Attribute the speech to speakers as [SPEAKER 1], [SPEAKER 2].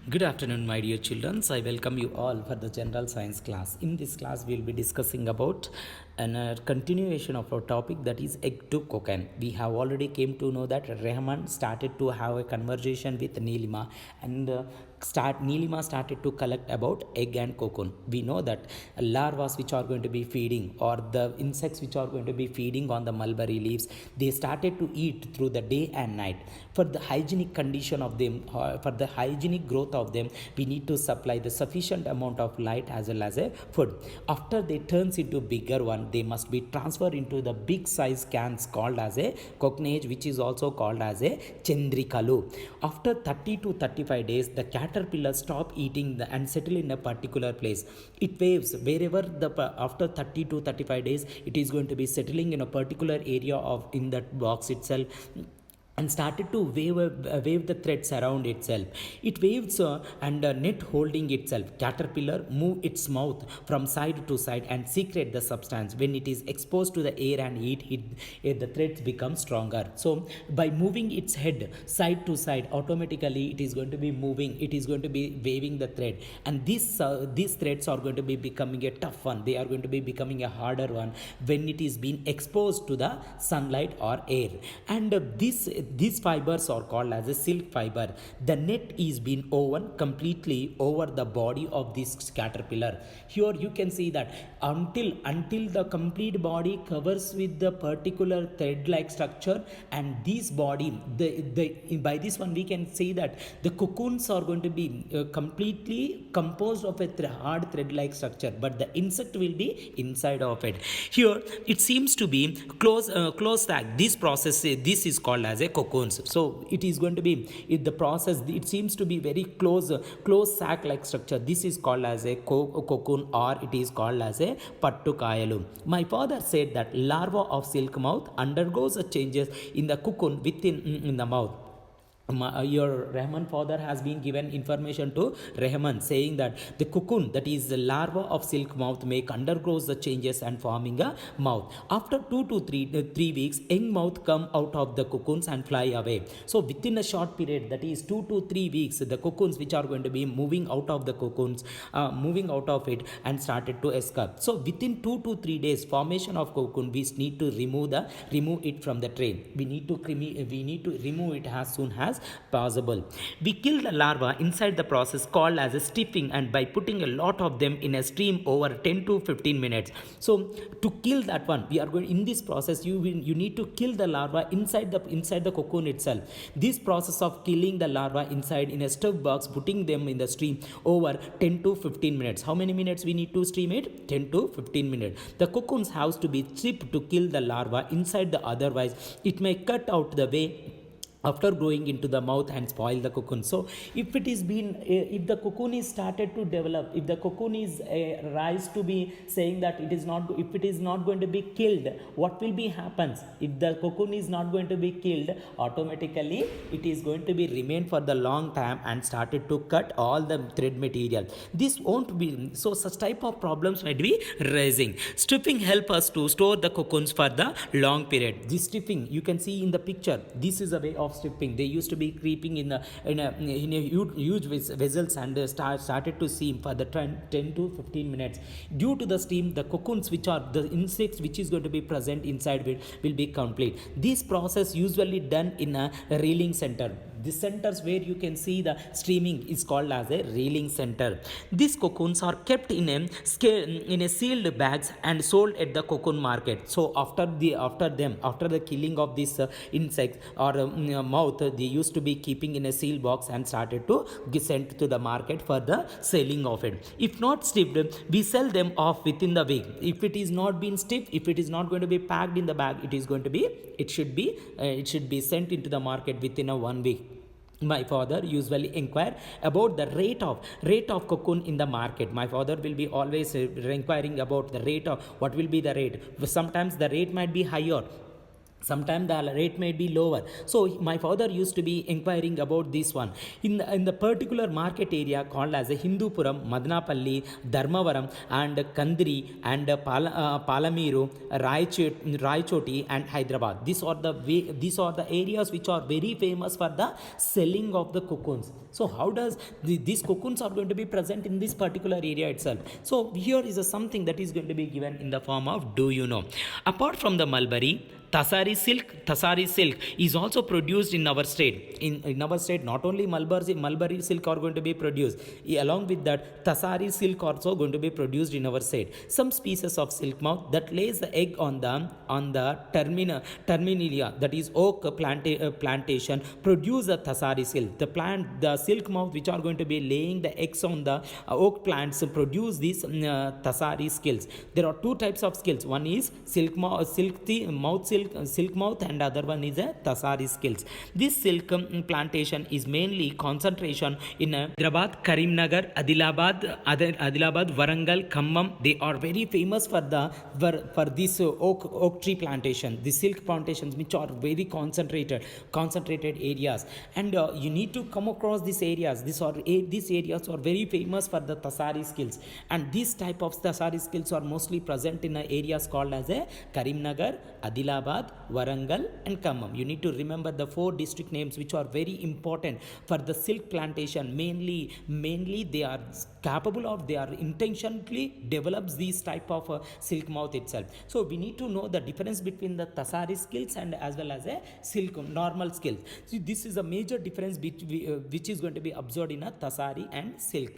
[SPEAKER 1] Good afternoon, my dear children. I welcome you all for the general science class. In this class, we'll be discussing about a continuation of our topic, that is egg to cocoon. We have already came to know that Rahman started to have a conversation with Nilima, and Nilima started to collect about egg and cocoon. We know that larvae which are going to be feeding, or the insects which are going to be feeding on the mulberry leaves, they started to eat through the day and night. For the hygienic condition of them, for the hygienic growth of them, we need to supply the sufficient amount of light as well as a food. After they turns into bigger one, they must be transferred into the big size cans called as a cocknage, which is also called as a chendrikalu. After 30 to 35 days, the caterpillar stop eating and settle in a particular place. It waves wherever after 30 to 35 days, it is going to be settling in a particular area of in that box itself, and started to wave the threads around itself. It waves and net holding itself. Caterpillar move its mouth from side to side and secrete the substance. When it is exposed to the air and heat, the threads become stronger. So by moving its head side to side, automatically it is going to be moving. It is going to be waving the thread, and these threads are going to be becoming a tough one. They are going to be becoming a harder one when it is being exposed to the sunlight or air. And these fibers are called as a silk fiber. The net is being woven completely over the body of this caterpillar. Here you can see that until the complete body covers with the particular thread-like structure, and this body, by this one we can say that the cocoons are going to be completely composed of a hard thread-like structure, but the insect will be inside of it. Here it seems to be close stack. This process, this is called as a cocoons. So it is going to be the process, it seems to be very close sac like structure. This is called as a cocoon, or it is called as a pattukayalu. My father said that larva of silk mouth undergoes changes in the cocoon within in the mouth. Your Rahman father has been given information to Rahman, saying that the cocoon, that is the larva of silk mouth, undergoes the changes and forming a mouth. After 2 to 3 weeks, young mouth come out of the cocoons and fly away. So within a short period, that is 2 to 3 weeks, the cocoons which are going to be moving out of the cocoons, moving out of it and started to escape. So within 2 to 3 days, formation of cocoon, we need to remove it from the tray. We need to remove it as soon as possible. We kill the larva inside the process called as a stiffing, and by putting a lot of them in a stream over 10 to 15 minutes. So to kill that one, we are going in this process, you need to kill the larva inside the cocoon itself. This process of killing the larva inside in a stuff box, putting them in the stream over 10 to 15 minutes. How many minutes we need to stream it? 10 to 15 minutes. The cocoons have to be stripped to kill the larva inside, the otherwise it may cut out the way after growing into the mouth and spoil the cocoon. So if the cocoon is started to develop, if the cocoon is rise to be saying that it is not, if it is not going to be killed, what will be happens? If the cocoon is not going to be killed, automatically it is going to be remain for the long time and started to cut all the thread material. This won't be, so such type of problems might be rising. Stripping help us to store the cocoons for the long period. This stripping, you can see in the picture, this is a way of stripping. They used to be creeping in a huge vessels and started to steam for the 10 to 15 minutes. Due to the steam, the cocoons, which are the insects which is going to be present inside will be complete. This process usually done in a reeling center. The centers where you can see the streaming is called as a reeling center. These cocoons are kept in a sealed bags and sold at the cocoon market. So after the killing of these insects or mouth, they used to be keeping in a sealed box and started to be sent to the market for the selling of it. If not stripped, we sell them off within the week. If it is not been stripped, if it is not going to be packed in the bag, it should be sent into the market within a 1 week. My father usually inquire about the rate of cocoon in the market. My father will be always inquiring about the rate of what will be the rate. Sometimes the rate might be higher, sometimes the rate may be lower. So my father used to be inquiring about this one in the particular market area called as a Hindupuram, Madnapalli, Dharmavaram, and Kandri, and Palamiru, Raichoti, and Hyderabad. These are the areas which are very famous for the selling of the cocoons. So how does these cocoons are going to be present in this particular area itself? So here is something that is going to be given in the form of, do you know, apart from the mulberry, Tasari silk is also produced in our state. In our state, not only mulberry silk are going to be produced. Along with that, Tasari silk also going to be produced in our state. Some species of silk moth that lays the egg on the terminalia, that is oak plantation, produce the Tasari silk. The silk moth which are going to be laying the eggs on the oak plants produce these Tasari skills. There are two types of skills. One is silk mouth, and other one is a Tasari skills. This silk plantation is mainly concentration in Hyderabad, Karimnagar, Adilabad, Warangal, Khammam. They are very famous for this oak tree plantation, the silk plantations, which are very concentrated areas. And you need to come across these areas. These areas are very famous for the Tasari skills, and this type of Tasari skills are mostly present in areas called as a Karimnagar, Adilabad, Warangal, and Khammam. You need to remember the 4 district names which are very important for the silk plantation. Mainly they are capable of, they are intentionally develops these type of silk mouth itself. So we need to know the difference between the Tasari skills and as well as a silk normal skills. So this is a major difference which is going to be observed in a Tasari and silk.